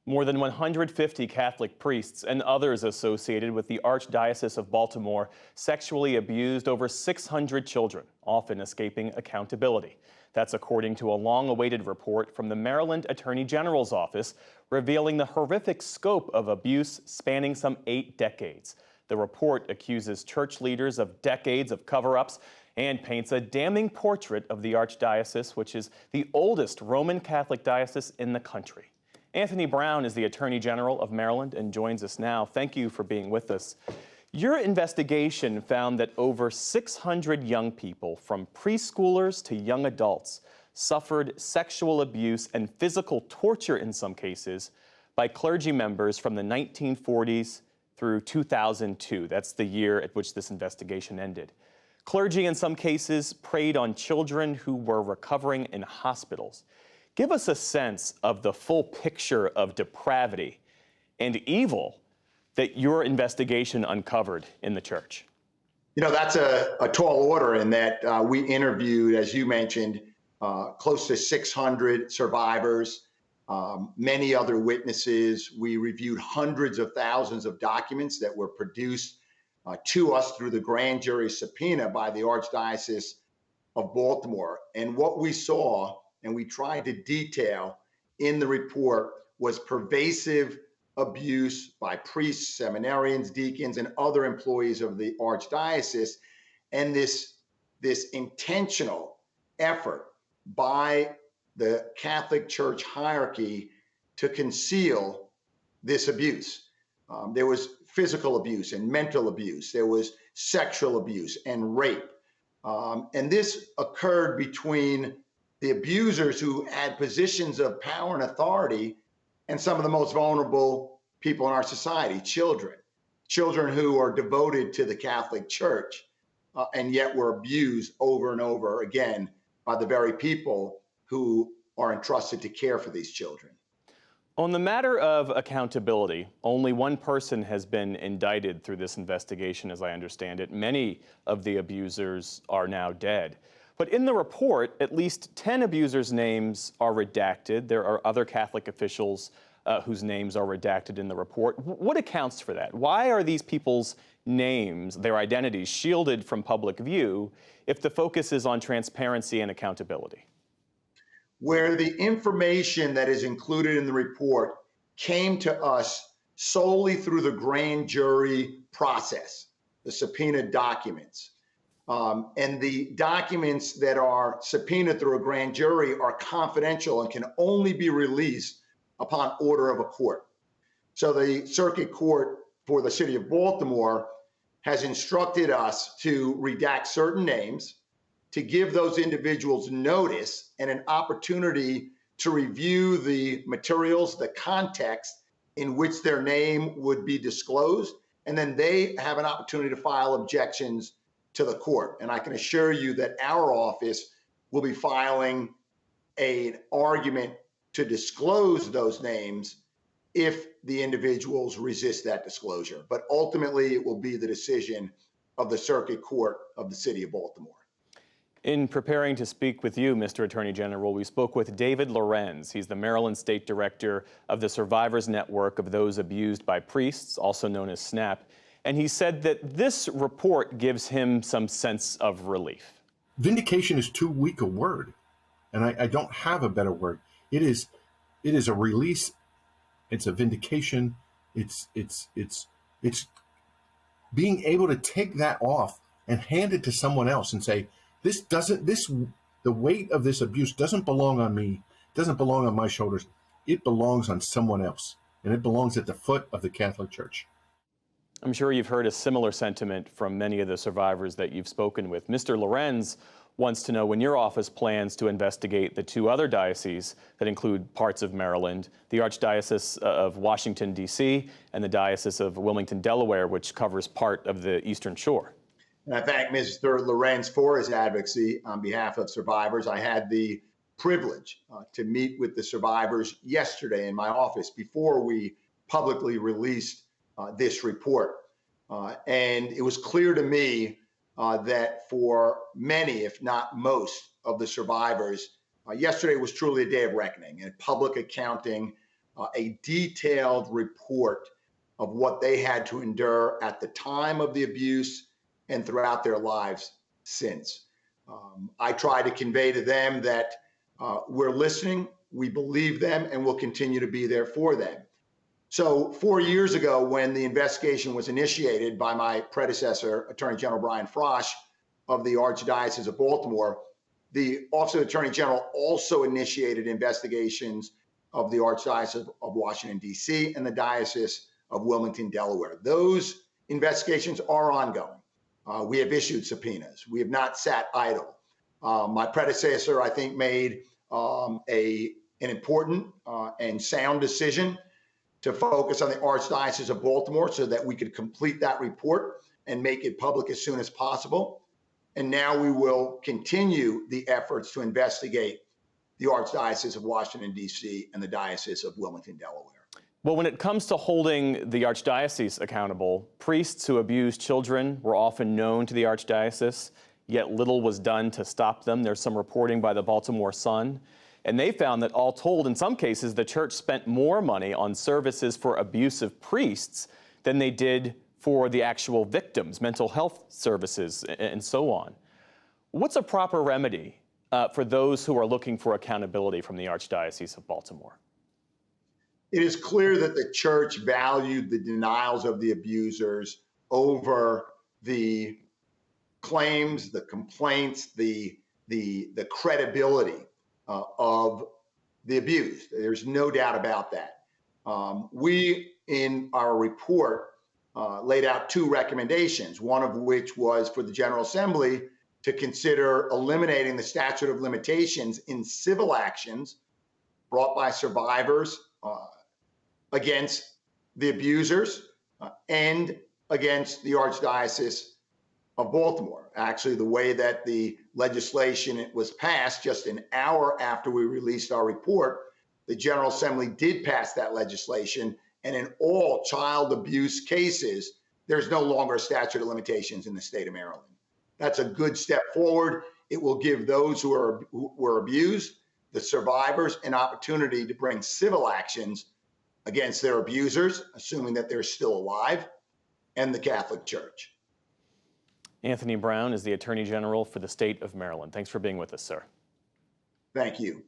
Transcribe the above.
More than 150 Catholic priests and others associated with the Archdiocese of Baltimore sexually abused over 600 children, often escaping accountability. That's according to a long-awaited report from the Maryland Attorney General's office revealing the horrific scope of abuse spanning some 8 decades. The report accuses church leaders of decades of cover-ups and paints a damning portrait of the Archdiocese, which is the oldest Roman Catholic diocese in the country. Anthony Brown is the Attorney General of Maryland and joins us now. Thank you for being with us. Your investigation found that over 600 young people, from preschoolers to young adults, suffered sexual abuse and physical torture in some cases by clergy members from the 1940s through 2002. That's the year at which this investigation ended. Clergy in some cases preyed on children who were recovering in hospitals. Give us a sense of the full picture of depravity and evil that your investigation uncovered in the church. You know, that's a tall order in that we interviewed, as you mentioned, close to 600 survivors, many other witnesses. We reviewed hundreds of thousands of documents that were produced to us through the grand jury subpoena by the Archdiocese of Baltimore. And what we saw, and we tried to detail in the report, was pervasive abuse by priests, seminarians, deacons, and other employees of the Archdiocese, and this intentional effort by the Catholic Church hierarchy to conceal this abuse. There was physical abuse and mental abuse. There was sexual abuse and rape. And this occurred between the abusers who had positions of power and authority and some of the most vulnerable people in our society, children who are devoted to the Catholic Church and yet were abused over and over again by the very people who are entrusted to care for these children. On the matter of accountability, only one person has been indicted through this investigation, as I understand it. Many of the abusers are now dead. But in the report, at least 10 abusers' names are redacted. There are other Catholic officials whose names are redacted in the report. What accounts for that? Why are these people's names, their identities, shielded from public view if the focus is on transparency and accountability? Where the information that is included in the report came to us solely through the grand jury process, the subpoenaed documents. And the documents that are subpoenaed through a grand jury are confidential and can only be released upon order of a court. So the Circuit Court for the City of Baltimore has instructed us to redact certain names, to give those individuals notice and an opportunity to review the materials, the context in which their name would be disclosed, and then they have an opportunity to file objections to the court. And I can assure you that our office will be filing an argument to disclose those names if the individuals resist that disclosure. But ultimately, it will be the decision of the Circuit Court of the City of Baltimore. In preparing to speak with you, Mr. Attorney General, we spoke with David Lorenz. He's the Maryland State Director of the Survivors Network of Those Abused by Priests, also known as SNAP. And he said that this report gives him some sense of relief. Vindication is too weak a word, and I don't have a better word. It is a release. It's a vindication. It's being able to take that off and hand it to someone else and say, the weight of this abuse doesn't belong on me, doesn't belong on my shoulders. It belongs on someone else, and it belongs at the foot of the Catholic Church. I'm sure you've heard a similar sentiment from many of the survivors that you've spoken with. Mr. Lorenz wants to know when your office plans to investigate the 2 other dioceses that include parts of Maryland, the Archdiocese of Washington, D.C., and the Diocese of Wilmington, Delaware, which covers part of the Eastern Shore. And I thank Mr. Lorenz for his advocacy on behalf of survivors. I had the privilege to meet with the survivors yesterday in my office before we publicly released this report. And it was clear to me that for many, if not most, of the survivors, yesterday was truly a day of reckoning and public accounting a detailed report of what they had to endure at the time of the abuse and throughout their lives since. I try to convey to them that we're listening, we believe them, and we'll continue to be there for them. So 4 years ago, when the investigation was initiated by my predecessor, Attorney General Brian Frosh of the Archdiocese of Baltimore, the Office of the Attorney General also initiated investigations of the Archdiocese of Washington, D.C. and the Diocese of Wilmington, Delaware. Those investigations are ongoing. We have issued subpoenas. We have not sat idle. My predecessor, I think, made an important and sound decision to focus on the Archdiocese of Baltimore so that we could complete that report and make it public as soon as possible. And now we will continue the efforts to investigate the Archdiocese of Washington, D.C. and the Diocese of Wilmington, Delaware. Well, when it comes to holding the Archdiocese accountable, priests who abused children were often known to the Archdiocese, yet little was done to stop them. There's some reporting by the Baltimore Sun. And they found that all told, in some cases, the church spent more money on services for abusive priests than they did for the actual victims, mental health services, and so on. What's a proper remedy for those who are looking for accountability from the Archdiocese of Baltimore? It is clear that the church valued the denials of the abusers over the claims, the complaints, the credibility of the abused. There's no doubt about that. We, in our report, laid out two recommendations, one of which was for the General Assembly to consider eliminating the statute of limitations in civil actions brought by survivors against the abusers and against the Archdiocese of Baltimore. Actually, the way that the legislation was passed, just an hour after we released our report, the General Assembly did pass that legislation, and in all child abuse cases, there's no longer a statute of limitations in the state of Maryland. That's a good step forward. It will give those who were abused, the survivors, an opportunity to bring civil actions against their abusers, assuming that they're still alive, and the Catholic Church. Anthony Brown is the Attorney General for the state of Maryland. Thanks for being with us, sir. Thank you.